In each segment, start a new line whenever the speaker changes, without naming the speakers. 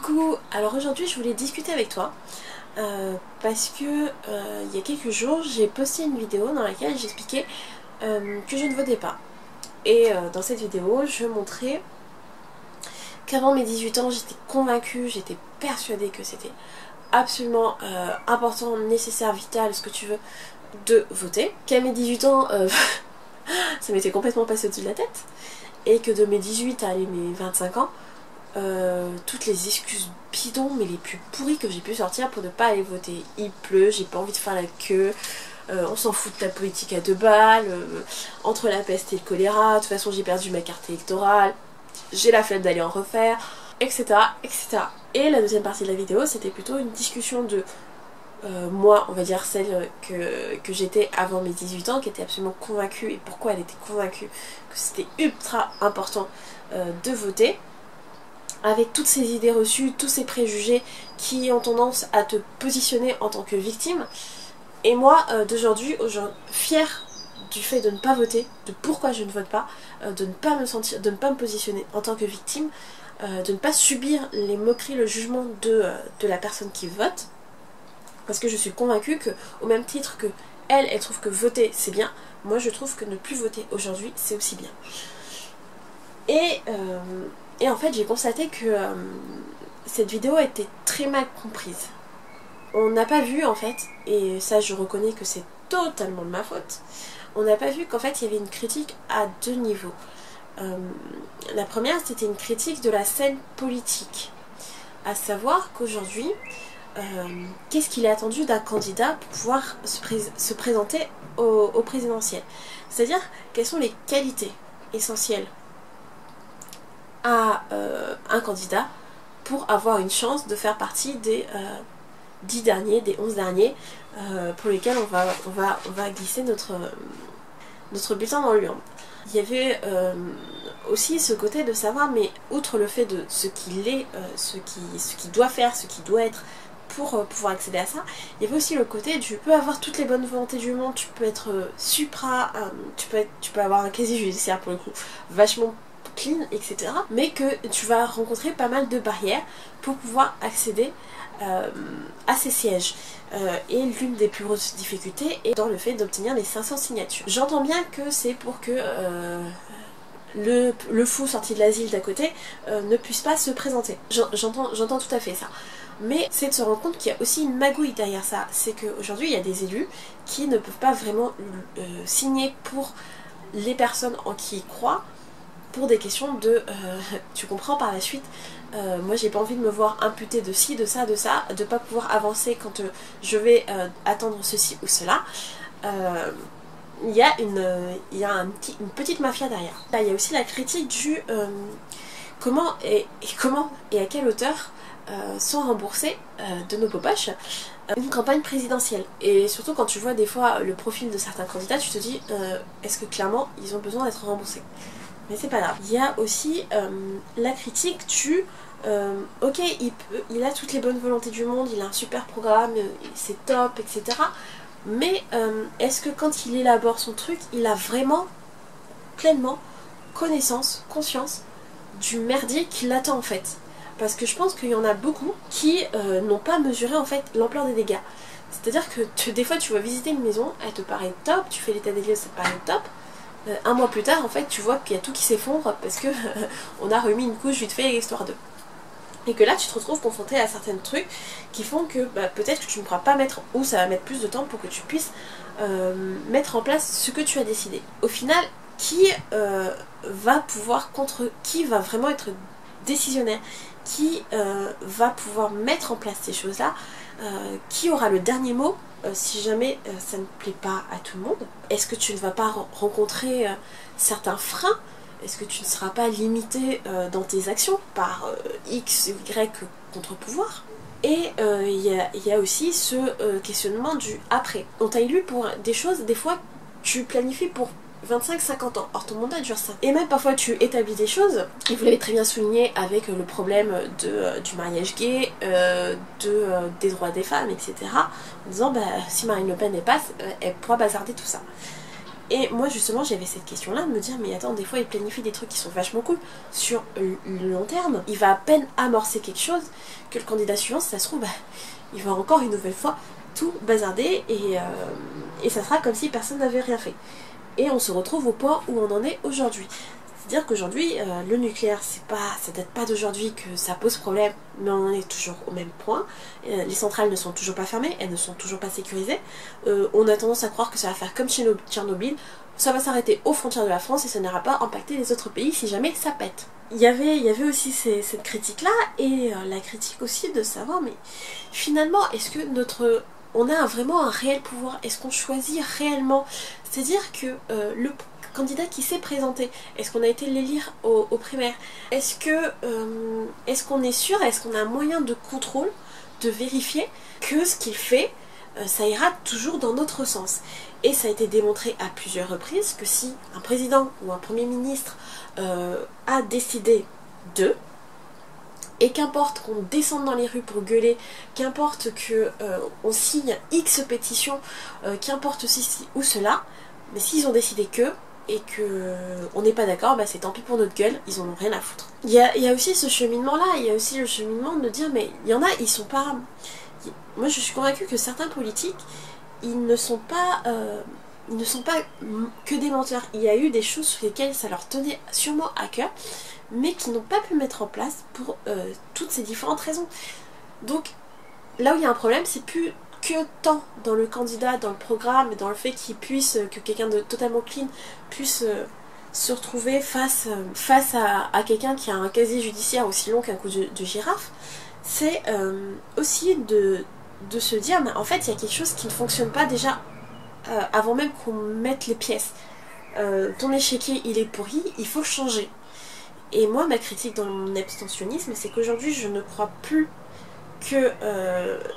Coucou, alors aujourd'hui je voulais discuter avec toi parce que il y a quelques jours j'ai posté une vidéo dans laquelle j'expliquais que je ne votais pas. Et dans cette vidéo je montrais qu'avant mes 18 ans j'étais convaincue, j'étais persuadée que c'était absolument important, nécessaire, vital, ce que tu veux, de voter. Qu'à mes 18 ans ça m'était complètement passé au-dessus de la tête. Et que de mes 18 à mes 25 ans, toutes les excuses bidons mais les plus pourries que j'ai pu sortir pour ne pas aller voter. Il pleut, j'ai pas envie de faire la queue, on s'en fout de ta politique à 2 balles, entre la peste et le choléra, de toute façon j'ai perdu ma carte électorale, j'ai la flemme d'aller en refaire, etc., etc. Et la deuxième partie de la vidéo c'était plutôt une discussion de moi, on va dire celle que j'étais avant mes 18 ans, qui était absolument convaincue, et pourquoi elle était convaincue que c'était ultra important de voter, avec toutes ces idées reçues, tous ces préjugés qui ont tendance à te positionner en tant que victime. Et moi, d'aujourd'hui, fière du fait de ne pas voter, de pourquoi je ne vote pas, de ne pas me positionner en tant que victime, de ne pas subir les moqueries, le jugement de la personne qui vote, parce que je suis convaincue que, au même titre que elle trouve que voter c'est bien, moi je trouve que ne plus voter aujourd'hui c'est aussi bien. Et en fait j'ai constaté que cette vidéo a été très mal comprise. On n'a pas vu en fait, et ça je reconnais que c'est totalement de ma faute, on n'a pas vu qu'en fait il y avait une critique à 2 niveaux. La première c'était une critique de la scène politique, à savoir qu'aujourd'hui qu'est-ce qu'il est attendu d'un candidat pour pouvoir se présenter au présidentiel. C'est-à-dire quelles sont les qualités essentielles à un candidat pour avoir une chance de faire partie des 10 derniers, des 11 derniers pour lesquels on va glisser notre bulletin dans l'urne. Il y avait aussi ce côté de savoir, mais outre le fait de ce qu'il est, ce qu'il doit faire, ce qu'il doit être pour pouvoir accéder à ça, il y avait aussi le côté tu peux avoir toutes les bonnes volontés du monde, tu peux être tu peux avoir un casier judiciaire pour le coup vachement clean, etc. Mais que tu vas rencontrer pas mal de barrières pour pouvoir accéder à ces sièges. Et l'une des plus grosses difficultés est dans le fait d'obtenir les 500 signatures. J'entends bien que c'est pour que le fou sorti de l'asile d'à côté ne puisse pas se présenter. J'entends tout à fait ça. Mais c'est de se rendre compte qu'il y a aussi une magouille derrière ça. C'est qu'aujourd'hui il y a des élus qui ne peuvent pas vraiment signer pour les personnes en qui ils croient, pour des questions de tu comprends par la suite, moi j'ai pas envie de me voir imputée de ci, de ça, de pas pouvoir avancer quand je vais attendre ceci ou cela. Il y a une petite mafia derrière. Là il y a aussi la critique du comment et à quelle hauteur sont remboursés de nos poches une campagne présidentielle. Et surtout quand tu vois des fois le profil de certains candidats, tu te dis est-ce que clairement ils ont besoin d'être remboursés? Mais c'est pas grave. Il y a aussi la critique du ok, il a toutes les bonnes volontés du monde, il a un super programme, c'est top, etc. Mais est-ce que quand il élabore son truc, il a vraiment pleinement conscience du merdier qui l'attend en fait? Parce que je pense qu'il y en a beaucoup qui n'ont pas mesuré en fait l'ampleur des dégâts. C'est-à-dire que des fois tu vas visiter une maison, elle te paraît top, tu fais l'état des lieux, ça te paraît top. Un mois plus tard en fait tu vois qu'il y a tout qui s'effondre parce que on a remis une couche vite fait histoire de. Et que là tu te retrouves confronté à certains trucs qui font que peut-être que tu ne pourras pas mettre, ou ça va mettre plus de temps pour que tu puisses mettre en place ce que tu as décidé. Au final, qui va vraiment être décisionnaire, qui va pouvoir mettre en place ces choses-là, qui aura le dernier mot si jamais ça ne plaît pas à tout le monde? Est-ce que tu ne vas pas rencontrer certains freins? Est-ce que tu ne seras pas limité dans tes actions par X ou Y contre-pouvoir? Et il y a aussi ce questionnement du après. On t'a élu pour des choses, des fois tu planifies pour 25-50 ans, or ton mandat dure 5. Et même parfois tu établis des choses, et vous l'avez très bien souligné avec le problème du mariage gay, des droits des femmes, etc. En disant si Marine Le Pen passe, elle pourra bazarder tout ça. Et moi justement j'avais cette question là de me dire mais attends, des fois il planifie des trucs qui sont vachement cool sur le long terme, il va à peine amorcer quelque chose que le candidat suivant, si ça se trouve, bah, il va encore une nouvelle fois tout bazarder et ça sera comme si personne n'avait rien fait. Et on se retrouve au point où on en est aujourd'hui. C'est-à-dire qu'aujourd'hui, le nucléaire, ça date pas d'aujourd'hui que ça pose problème, mais on en est toujours au même point. Les centrales ne sont toujours pas fermées, elles ne sont toujours pas sécurisées. On a tendance à croire que ça va faire comme chez Tchernobyl, ça va s'arrêter aux frontières de la France et ça n'ira pas impacter les autres pays si jamais ça pète. Il y avait aussi cette critique-là, et la critique aussi de savoir, mais finalement, est-ce que on a vraiment un réel pouvoir? Est-ce qu'on choisit réellement? C'est-à-dire que le candidat qui s'est présenté, est-ce qu'on a été l'élire aux primaires? Est-ce qu'on est sûr, est-ce qu'on a un moyen de contrôle, de vérifier que ce qu'il fait, ça ira toujours dans notre sens? Et ça a été démontré à plusieurs reprises que si un président ou un premier ministre a décidé de, et qu'importe qu'on descende dans les rues pour gueuler, qu'importe qu'on signe X pétitions, qu'importe ceci ou cela, mais s'ils ont décidé que, et qu'on n'est pas d'accord, bah c'est tant pis pour notre gueule, ils en ont rien à foutre. Il y a aussi ce cheminement-là, il y a aussi le cheminement de dire, mais il y en a, ils sont pas... Moi je suis convaincue que certains politiques, ils ne sont pas que des menteurs. Il y a eu des choses sur lesquelles ça leur tenait sûrement à cœur, mais qui n'ont pas pu mettre en place pour toutes ces différentes raisons. Donc là où il y a un problème, c'est plus que tant dans le candidat, dans le programme, et dans le fait que quelqu'un de totalement clean puisse se retrouver face à quelqu'un qui a un casier judiciaire aussi long qu'un cou de girafe. C'est aussi de se dire, mais en fait il y a quelque chose qui ne fonctionne pas déjà avant même qu'on mette les pièces. Ton échiquier il est pourri, il faut le changer. Et moi ma critique dans mon abstentionnisme, c'est qu'aujourd'hui je ne crois plus que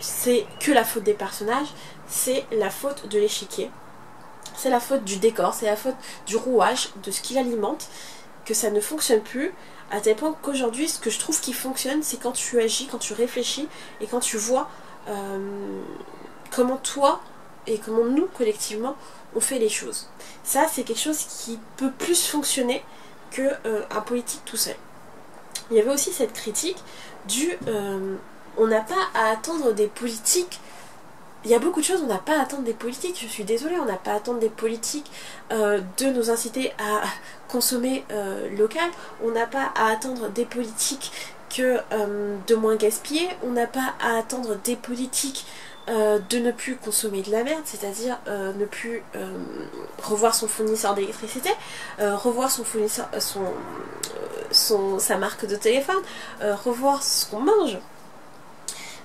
c'est que la faute des personnages, c'est la faute de l'échiquier, c'est la faute du décor, c'est la faute du rouage, de ce qu'il alimente, que ça ne fonctionne plus, à tel point qu'aujourd'hui ce que je trouve qui fonctionne, c'est quand tu agis, quand tu réfléchis et quand tu vois comment toi et comment nous collectivement on fait les choses. Ça c'est quelque chose qui peut plus fonctionner que un politique tout seul. Il y avait aussi cette critique on n'a pas à attendre des politiques. Il y a beaucoup de choses, on n'a pas à attendre des politiques, je suis désolée, on n'a pas à attendre des politiques de nous inciter à consommer local, on n'a pas à attendre des politiques de moins gaspiller, on n'a pas à attendre des politiques de ne plus consommer de la merde, c'est-à-dire ne plus revoir son fournisseur d'électricité, revoir son fournisseur, sa marque de téléphone, revoir ce qu'on mange.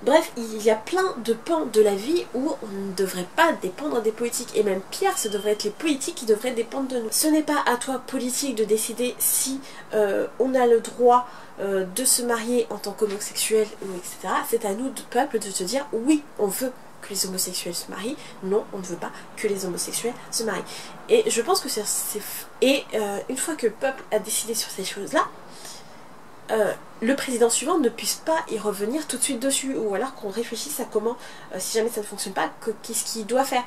Bref, il y a plein de pans de la vie où on ne devrait pas dépendre des politiques. Et même pire, ce devrait être les politiques qui devraient dépendre de nous. Ce n'est pas à toi, politique, de décider si on a le droit de se marier en tant qu'homosexuel, etc. C'est à nous, peuple, de te dire oui, on veut que les homosexuels se marient. Non, on ne veut pas que les homosexuels se marient. Et je pense que une fois que le peuple a décidé sur ces choses-là, le président suivant ne puisse pas y revenir tout de suite dessus, ou alors qu'on réfléchisse à comment, si jamais ça ne fonctionne pas, qu'est-ce qu'il doit faire.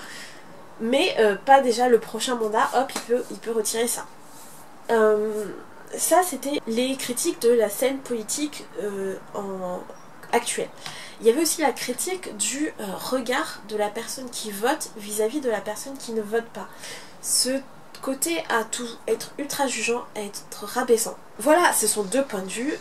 Mais pas déjà le prochain mandat, hop, il peut retirer ça. Ça, c'était les critiques de la scène politique actuelle. Il y avait aussi la critique du regard de la personne qui vote vis-à-vis de la personne qui ne vote pas. Ce côté à tout être ultra jugeant, à être rabaissant. Voilà, ce sont deux points de vue.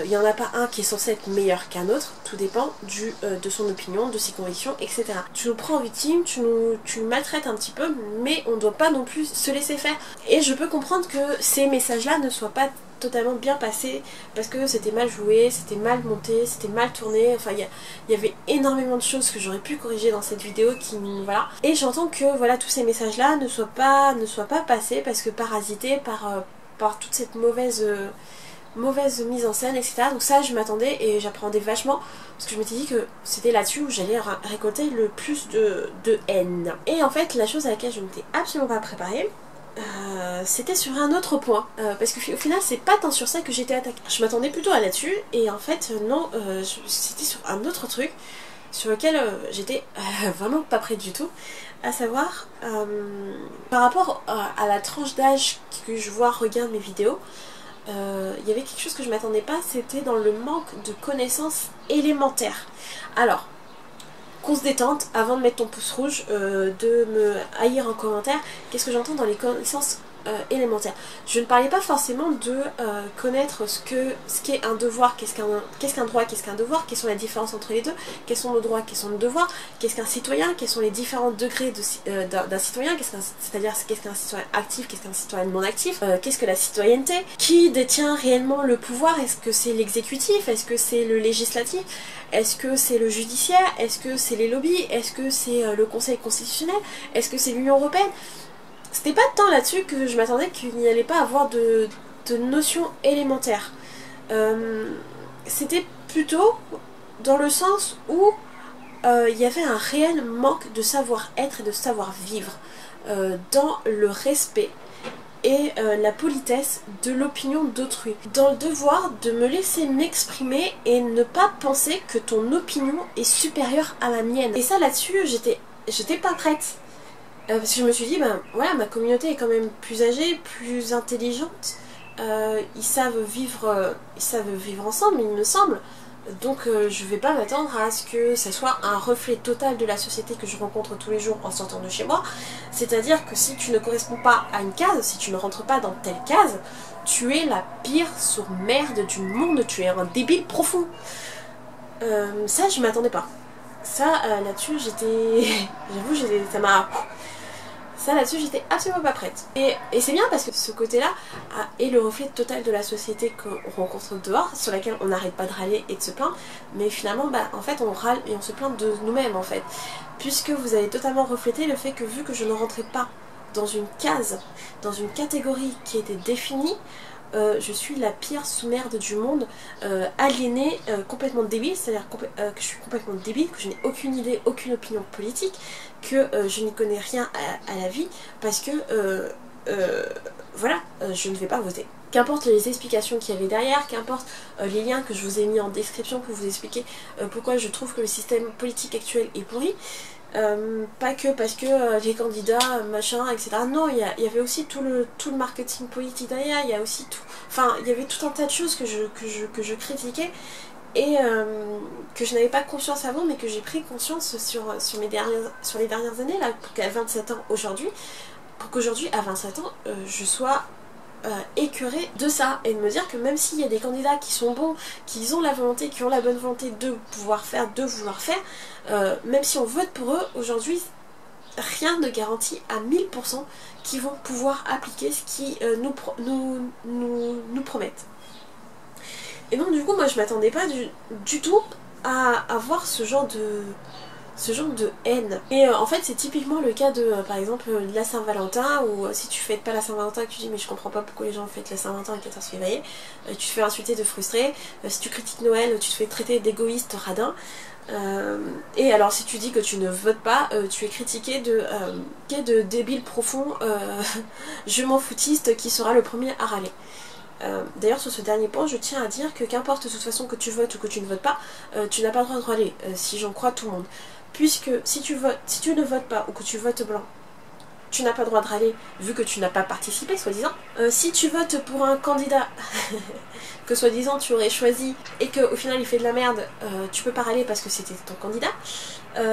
Il n'y en a pas un qui est censé être meilleur qu'un autre. Tout dépend de son opinion, de ses convictions, etc. Tu nous prends en victime, tu nous maltraites un petit peu, mais on ne doit pas non plus se laisser faire. Et je peux comprendre que ces messages-là ne soient pas totalement bien passés parce que c'était mal joué, c'était mal monté, c'était mal tourné. Enfin, il y avait énormément de choses que j'aurais pu corriger dans cette vidéo voilà. Et j'entends que voilà, tous ces messages-là ne soient pas passés parce que parasités par toute cette mauvaise mise en scène, etc. Donc ça, je m'attendais et j'appréhendais vachement parce que je m'étais dit que c'était là-dessus où j'allais récolter le plus de haine. Et en fait, la chose à laquelle je n'étais absolument pas préparée, c'était sur un autre point, parce qu'au final c'est pas tant sur ça que j'étais attaquée. Je m'attendais plutôt à là-dessus, et en fait non, c'était sur un autre truc, sur lequel j'étais vraiment pas prête du tout, à savoir par rapport à la tranche d'âge que je vois regarde mes vidéos, il y avait quelque chose que je m'attendais pas, c'était dans le manque de connaissances élémentaires. Alors, qu'on se détende, avant de mettre ton pouce rouge, de me haïr en commentaire, qu'est-ce que j'entends dans les connaissances élémentaires. Je ne parlais pas forcément de connaître ce qu'est un devoir, qu'est-ce qu'un droit, qu'est-ce qu'un devoir, quelles sont les différences entre les deux, quels sont nos droits, quels sont nos devoirs, qu'est-ce qu'un citoyen, quels sont les différents degrés d'un citoyen, c'est-à-dire qu'est-ce qu'un citoyen actif, qu'est-ce qu'un citoyen non actif, qu'est-ce que la citoyenneté, qui détient réellement le pouvoir, est-ce que c'est l'exécutif, est-ce que c'est le législatif, est-ce que c'est le judiciaire, est-ce que c'est les lobbies, est-ce que c'est le Conseil constitutionnel, est-ce que c'est l'Union européenne. C'était pas tant là-dessus que je m'attendais qu'il n'y allait pas avoir de notions élémentaires. C'était plutôt dans le sens où il y avait un réel manque de savoir-être et de savoir-vivre dans le respect et la politesse de l'opinion d'autrui. Dans le devoir de me laisser m'exprimer et ne pas penser que ton opinion est supérieure à la mienne. Et ça là-dessus, j'étais pas prête. Parce que je me suis dit, ben voilà, ma communauté est quand même plus âgée, plus intelligente, ils savent vivre ensemble, il me semble. Donc je vais pas m'attendre à ce que ça soit un reflet total de la société que je rencontre tous les jours en sortant de chez moi. C'est-à-dire que si tu ne corresponds pas à une case, si tu ne rentres pas dans telle case, tu es la pire sourde-merde du monde, tu es un débile profond. Ça, je m'attendais pas. Ça, là-dessus, j'avoue, ça m'a... Ça là-dessus j'étais absolument pas prête. Et c'est bien parce que ce côté-là est le reflet total de la société qu'on rencontre dehors, sur laquelle on n'arrête pas de râler et de se plaindre, mais finalement bah, en fait on râle et on se plaint de nous-mêmes en fait. Puisque vous avez totalement reflété le fait que vu que je ne rentrais pas dans une case, dans une catégorie qui était définie, je suis la pire sous-merde du monde, aliénée, complètement débile, c'est-à-dire que je suis complètement débile, que je n'ai aucune idée, aucune opinion politique, que je n'y connais rien à la vie, parce que voilà, je ne vais pas voter. Qu'importe les explications qu'il y avait derrière, qu'importe les liens que je vous ai mis en description pour vous expliquer pourquoi je trouve que le système politique actuel est pourri. Pas que parce que les candidats, machin, etc. Non, il y avait aussi tout le marketing politique derrière, il y a aussi tout... Enfin, il y avait tout un tas de choses que je critiquais et que je n'avais pas conscience avant, mais que j'ai pris conscience sur les dernières années, là, pour qu'à 27 ans aujourd'hui, pour qu'aujourd'hui, à 27 ans, je sois... écœurée de ça, et de me dire que même s'il y a des candidats qui sont bons, qui ont la volonté, qui ont la bonne volonté de pouvoir faire, même si on vote pour eux, aujourd'hui rien ne garantit à 1000% qu'ils vont pouvoir appliquer ce qu'ils nous promettent. Et donc du coup moi je m'attendais pas du tout à avoir ce genre de haine. Et en fait c'est typiquement le cas de par exemple de la Saint-Valentin, où si tu fêtes pas la Saint-Valentin et que tu dis mais je comprends pas pourquoi les gens fêtent la Saint-Valentin le 14 février, tu te fais insulter de frustré. Si tu critiques Noël, tu te fais traiter d'égoïste radin. Et alors si tu dis que tu ne votes pas, tu es critiqué de débile profond, je m'en foutiste qui sera le premier à râler. D'ailleurs sur ce dernier point je tiens à dire que qu'importe de toute façon que tu votes ou que tu ne votes pas, tu n'as pas le droit de râler, si j'en crois tout le monde. Puisque si tu ne votes pas ou que tu votes blanc, tu n'as pas le droit de râler vu que tu n'as pas participé, soi-disant. Si tu votes pour un candidat que soi-disant tu aurais choisi et qu'au final il fait de la merde, tu peux pas râler parce que c'était ton candidat.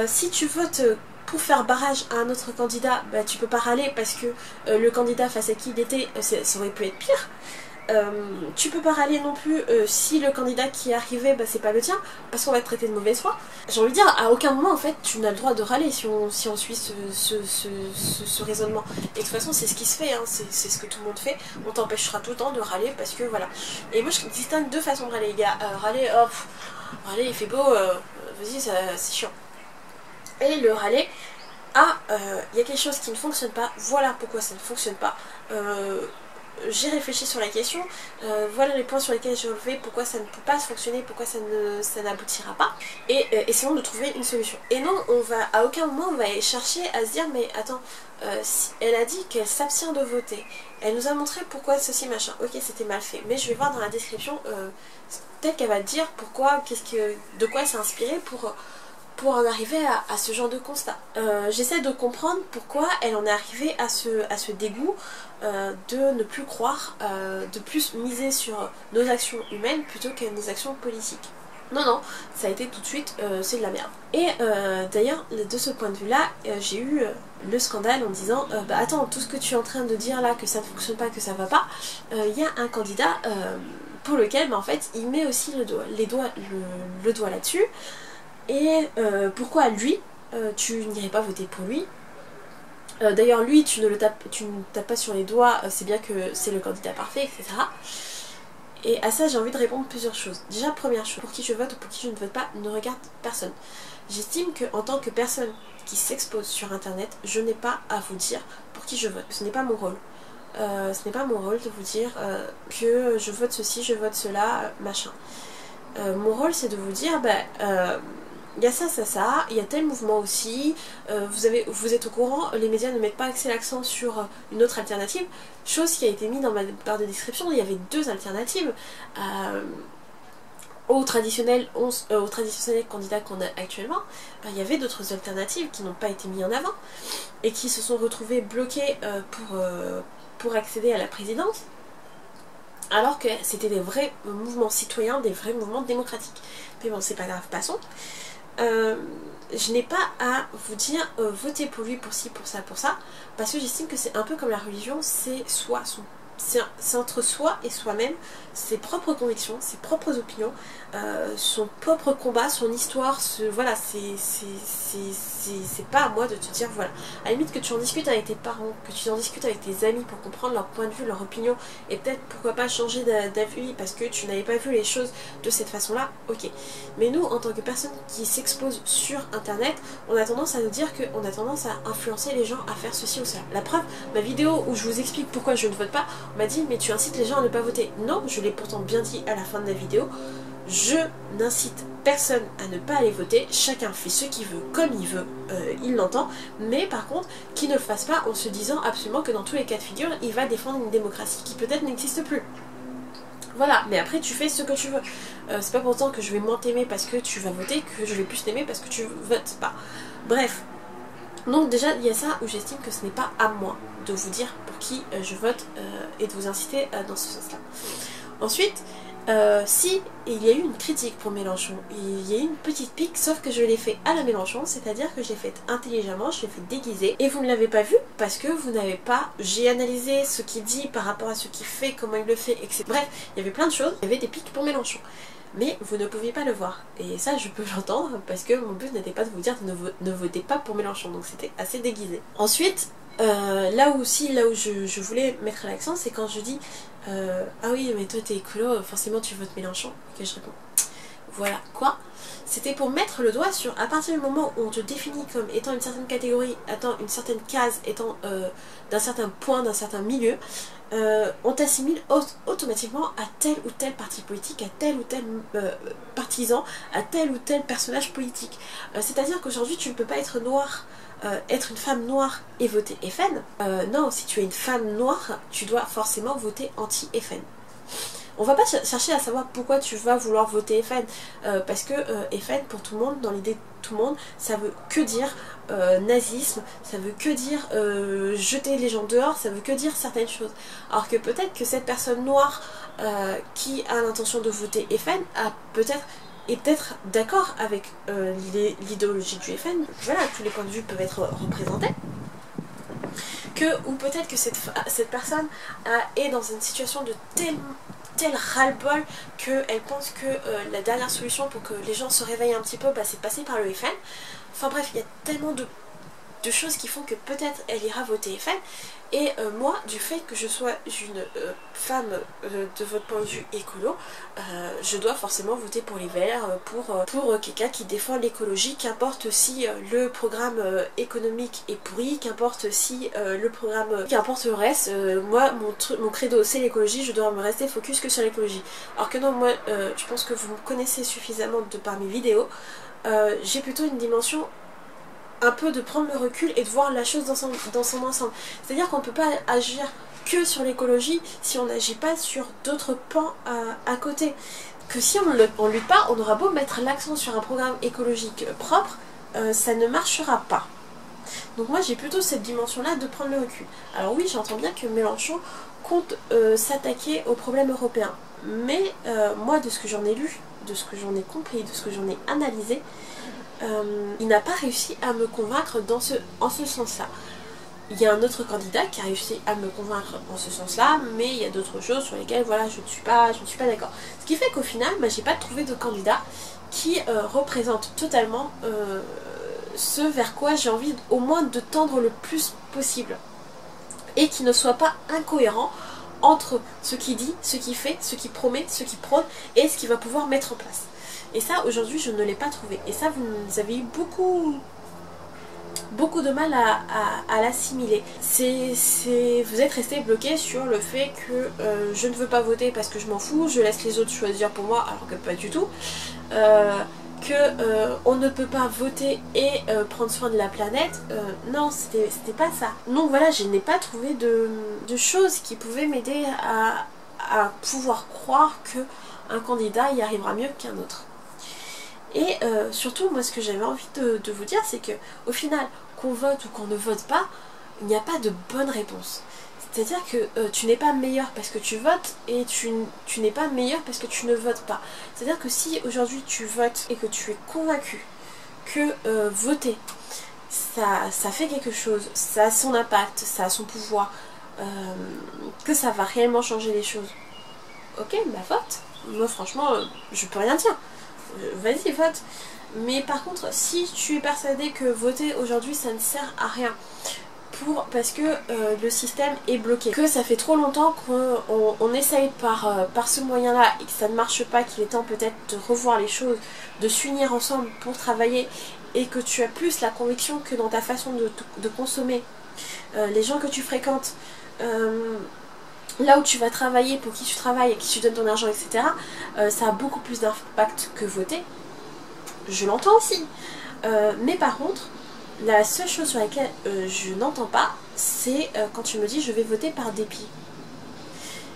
Si tu votes pour faire barrage à un autre candidat, bah, tu peux pas râler parce que le candidat face à qui il était, ça aurait pu être pire. Tu peux pas râler non plus si le candidat qui est arrivé c'est pas le tien, parce qu'on va te traiter de mauvaise foi. J'ai envie de dire, à aucun moment en fait tu n'as le droit de râler si on suit ce raisonnement. Et de toute façon c'est ce qui se fait, hein, c'est ce que tout le monde fait. On t'empêchera tout le temps de râler parce que voilà. Et moi je distingue deux façons de râler, les gars. Râler, râler il fait beau, vas-y c'est chiant. Et le râler, il y a quelque chose qui ne fonctionne pas, voilà pourquoi ça ne fonctionne pas. J'ai réfléchi sur la question, voilà les points sur lesquels j'ai relevé, pourquoi ça ne peut pas fonctionner, pourquoi ça n'aboutira pas, et essayons de trouver une solution. Et non, à aucun moment on va chercher à se dire mais attends, elle a dit qu'elle s'abstient de voter, elle nous a montré pourquoi ceci machin, ok c'était mal fait, mais je vais voir dans la description, peut-être qu'elle va dire pourquoi, de quoi elle s'est inspirée pour en arriver à ce genre de constat. J'essaie de comprendre pourquoi elle en est arrivée à ce dégoût de ne plus croire, de plus miser sur nos actions humaines plutôt que nos actions politiques. Non, non, ça a été tout de suite, c'est de la merde. Et d'ailleurs, de ce point de vue-là, j'ai eu le scandale en disant bah attends, tout ce que tu es en train de dire là, que ça ne fonctionne pas, que ça va pas, il y a un candidat pour lequel, bah, en fait, il met aussi le doigt là-dessus. Et pourquoi lui, tu n'irais pas voter pour lui? D'ailleurs, lui, tu ne tapes pas sur les doigts, c'est bien que c'est le candidat parfait, etc. Et à ça, j'ai envie de répondre plusieurs choses. Déjà, première chose, pour qui je vote ou pour qui je ne vote pas, ne regarde personne. J'estime qu'en tant que personne qui s'expose sur internet, je n'ai pas à vous dire pour qui je vote. Ce n'est pas mon rôle. Ce n'est pas mon rôle de vous dire que je vote ceci, je vote cela, machin. Mon rôle, c'est de vous dire, il y a ça, il y a tel mouvement aussi, vous êtes au courant, les médias ne mettent pas assez l'accent sur une autre alternative, chose qui a été mise dans ma barre de description. Il y avait 2 alternatives au traditionnel candidat qu'on a actuellement. Il y avait d'autres alternatives qui n'ont pas été mises en avant et qui se sont retrouvées bloquées pour accéder à la présidence, alors que c'était des vrais mouvements citoyens, des vrais mouvements démocratiques. Mais bon, c'est pas grave, passons. Je n'ai pas à vous dire votez pour lui, pour ci, pour ça, parce que j'estime que c'est un peu comme la religion, c'est entre soi et soi-même, ses propres convictions, ses propres opinions, son propre combat, son histoire, voilà, c'est pas à moi de te dire, voilà. À la limite que tu en discutes avec tes parents, que tu en discutes avec tes amis pour comprendre leur point de vue, leur opinion, et peut-être pourquoi pas changer d'avis parce que tu n'avais pas vu les choses de cette façon-là, ok. Mais nous, en tant que personnes qui s'exposent sur internet, on a tendance à nous dire qu'on a tendance à influencer les gens à faire ceci ou cela. La preuve, ma vidéo où je vous explique pourquoi je ne vote pas, on m'a dit mais tu incites les gens à ne pas voter. Non, je l'ai pourtant bien dit à la fin de la vidéo, je n'incite personne à ne pas aller voter, chacun fait ce qu'il veut, comme il veut, il l'entend, mais par contre, qu'il ne le fasse pas en se disant absolument que dans tous les cas de figure, il va défendre une démocratie qui peut-être n'existe plus. Voilà, mais après tu fais ce que tu veux. C'est pas pourtant que je vais moins t'aimer parce que tu vas voter, que je vais plus t'aimer parce que tu votes pas. Bref. Donc déjà, il y a ça où j'estime que ce n'est pas à moi de vous dire pour qui je vote et de vous inciter dans ce sens-là. Ensuite, si il y a eu une critique pour Mélenchon, il y a eu une petite pique, sauf que je l'ai fait à la Mélenchon, c'est-à-dire que je l'ai fait intelligemment, je l'ai fait déguisé, et vous ne l'avez pas vu parce que vous n'avez pas... J'ai analysé ce qu'il dit par rapport à ce qu'il fait, comment il le fait, etc. Bref, il y avait plein de choses, il y avait des piques pour Mélenchon. Mais vous ne pouviez pas le voir. Et ça, je peux l'entendre parce que mon but n'était pas de vous dire ne votez pas pour Mélenchon. Donc c'était assez déguisé. Ensuite, là où je voulais mettre l'accent, c'est quand je dis ah oui, mais toi t'es écolo, forcément tu votes Mélenchon. Et que je réponds voilà, quoi? C'était pour mettre le doigt sur, à partir du moment où on te définit comme étant une certaine catégorie, étant une certaine case, étant d'un certain point, d'un certain milieu, on t'assimile automatiquement à tel ou tel parti politique, à tel ou tel partisan, à tel ou tel personnage politique. C'est-à-dire qu'aujourd'hui tu ne peux pas être noir, être une femme noire et voter FN. Non, si tu es une femme noire, tu dois forcément voter anti-FN. On va pas chercher à savoir pourquoi tu vas vouloir voter FN, parce que FN pour tout le monde, dans l'idée de tout le monde, ça veut que dire nazisme, ça veut que dire jeter les gens dehors, ça veut que dire certaines choses. Alors que peut-être que cette personne noire qui a l'intention de voter FN est peut-être d'accord avec l'idéologie du FN. Voilà, tous les points de vue peuvent être représentés. Ou peut-être que cette personne est dans une situation de tel ras-le-bol qu'elle pense que la dernière solution pour que les gens se réveillent un petit peu, c'est de passer par le FN. Enfin bref, il y a tellement de choses qui font que peut-être elle ira voter FN. Et moi, du fait que je sois une femme de votre point de vue écolo, je dois forcément voter pour les Verts, pour quelqu'un qui défend l'écologie, qu'importe si le programme économique est pourri, qu'importe si le programme, qu'importe le reste, moi mon credo c'est l'écologie, je dois me rester focus que sur l'écologie. Alors que non, moi je pense que vous me connaissez suffisamment de par mes vidéos, j'ai plutôt une dimension un peu de prendre le recul et de voir la chose dans son ensemble. C'est-à-dire qu'on ne peut pas agir que sur l'écologie si on n'agit pas sur d'autres pans à côté. que si on lutte pas, on aura beau mettre l'accent sur un programme écologique propre, ça ne marchera pas. Donc moi j'ai plutôt cette dimension-là de prendre le recul. Alors oui, j'entends bien que Mélenchon compte s'attaquer aux problèmes européens. Mais moi, de ce que j'en ai lu, de ce que j'en ai compris, de ce que j'en ai analysé, il n'a pas réussi à me convaincre en ce sens-là. Il y a un autre candidat qui a réussi à me convaincre en ce sens-là, mais il y a d'autres choses sur lesquelles voilà, je ne suis pas d'accord. Ce qui fait qu'au final, j'ai pas trouvé de candidat qui représente totalement ce vers quoi j'ai envie au moins de tendre le plus possible. Et qui ne soit pas incohérent entre ce qu'il dit, ce qu'il fait, ce qu'il promet, ce qu'il prône et ce qu'il va pouvoir mettre en place. Et ça, aujourd'hui, je ne l'ai pas trouvé. Et ça, vous avez eu beaucoup de mal à l'assimiler. Vous êtes resté bloqué sur le fait que je ne veux pas voter parce que je m'en fous, je laisse les autres choisir pour moi, alors que pas du tout. On ne peut pas voter et prendre soin de la planète. Non, c'était pas ça. Donc voilà, je n'ai pas trouvé de choses qui pouvaient m'aider à pouvoir croire qu'un candidat y arrivera mieux qu'un autre. Et surtout, moi ce que j'avais envie de vous dire, c'est que au final, qu'on vote ou qu'on ne vote pas, il n'y a pas de bonne réponse. C'est-à-dire que tu n'es pas meilleur parce que tu votes et tu n'es pas meilleur parce que tu ne votes pas. C'est-à-dire que si aujourd'hui tu votes et que tu es convaincu que voter, ça fait quelque chose, ça a son impact, ça a son pouvoir, que ça va réellement changer les choses, ok, bah vote. Moi franchement, je peux rien dire. Vas-y, vote. Mais par contre, si tu es persuadé que voter aujourd'hui ça ne sert à rien, parce que le système est bloqué, que ça fait trop longtemps qu'on essaye par ce moyen-là et que ça ne marche pas, qu'il est temps peut-être de revoir les choses, de s'unir ensemble pour travailler, et que tu as plus la conviction que dans ta façon de consommer, les gens que tu fréquentes, là où tu vas travailler, pour qui tu travailles, à qui tu donnes ton argent, etc., ça a beaucoup plus d'impact que voter. Je l'entends aussi. Mais par contre, la seule chose sur laquelle je n'entends pas, c'est quand tu me dis je vais voter par dépit.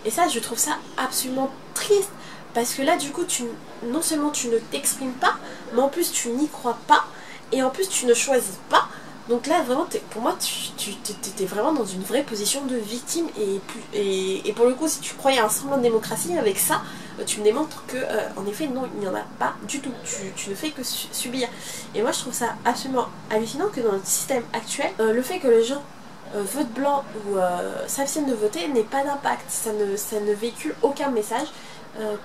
Et ça, je trouve ça absolument triste, parce que là, du coup, non seulement tu ne t'exprimes pas, mais en plus tu n'y crois pas, et en plus tu ne choisis pas. Donc là, vraiment, pour moi, tu étais vraiment dans une vraie position de victime, et pour le coup, si tu croyais à un semblant de démocratie, avec ça, tu me démontres que, en effet, non, il n'y en a pas du tout. Tu ne fais que subir. Et moi, je trouve ça absolument hallucinant que dans notre système actuel, le fait que les gens votent blanc ou s'abstiennent de voter n'ait pas d'impact. Ça ne véhicule aucun message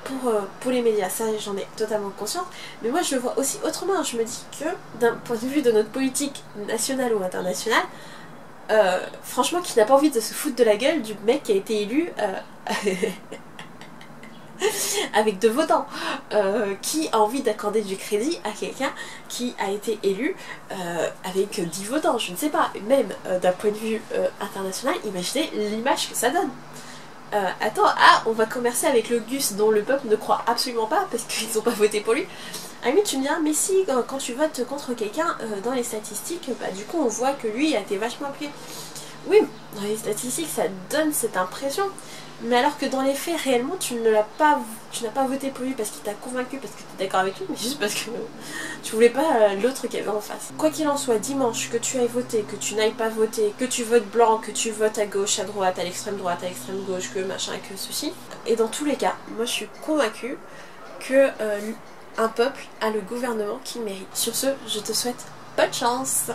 pour les médias. Ça, j'en ai totalement conscience. Mais moi, je le vois aussi autrement. Je me dis que, d'un point de vue de notre politique nationale ou internationale, franchement, qui n'a pas envie de se foutre de la gueule du mec qui a été élu avec 2 votants, qui a envie d'accorder du crédit à quelqu'un qui a été élu avec 10 votants, je ne sais pas. Même d'un point de vue international, imaginez l'image que ça donne. Attends, on va commercer avec le Gus dont le peuple ne croit absolument pas parce qu'ils n'ont pas voté pour lui. À la limite, tu me diras, mais si, quand tu votes contre quelqu'un, dans les statistiques, bah du coup on voit que lui a été vachement appuyé. Oui, dans les statistiques ça donne cette impression, mais alors que dans les faits, réellement, tu n'as pas voté pour lui parce qu'il t'a convaincu, parce que tu es d'accord avec lui, mais juste parce que tu voulais pas l'autre qui avait en face. Quoi qu'il en soit, dimanche, que tu ailles voter, que tu n'ailles pas voter, que tu votes blanc, que tu votes à gauche, à droite, à l'extrême gauche, que machin, que ceci, et dans tous les cas, moi je suis convaincue que un peuple a le gouvernement qu'il mérite. Sur ce, je te souhaite bonne chance.